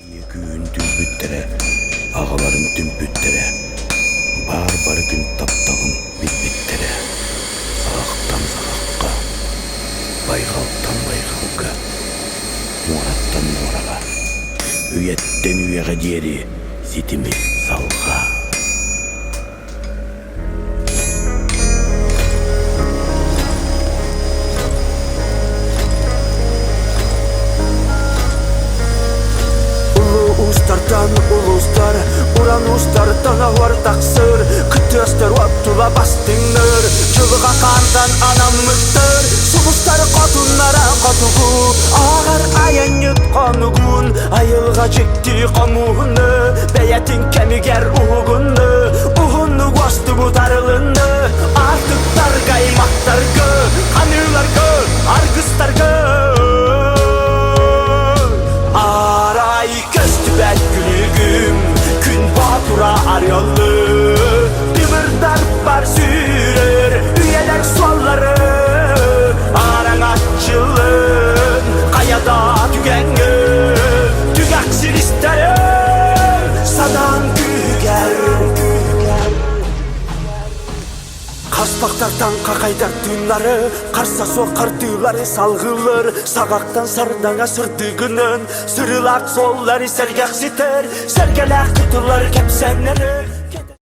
Gün dümbüttere, ağalarım dümbüttere, bar gün taptağım bitbittere. Sağaktan sağakka, baygaltan baygalga, murattan muraga, üyetten üyege diyeri, sitimi salga. Uluslardan uluslar, Uranuslardan avardak sır, Kıtıyorlar vattula bastınlar, Çılığa kandan anamlıktır, Suluslar kadınlara katığı, Ağır ayın yutkanugun, Ayılga çekti kamuğunu, Beyetin kemiger uğunu, Uğunu bastı bu darılını, Artıklar kaymaktar gö, Kanırlar gö, argıstar gö. Köstübet gülügüm, gün batura aryalı, Dümürdar bar sürür, üyeler solları, Aran açılın, kayada tügengü, Tügaksir isterim, sadan güger. Kaspaktardan kakaydar dünları, Karsa sokardıları salgılır, Sağaktan sardana sırdığının, Sırılak solları sergak siter, Sergelak tutular kepsenleri.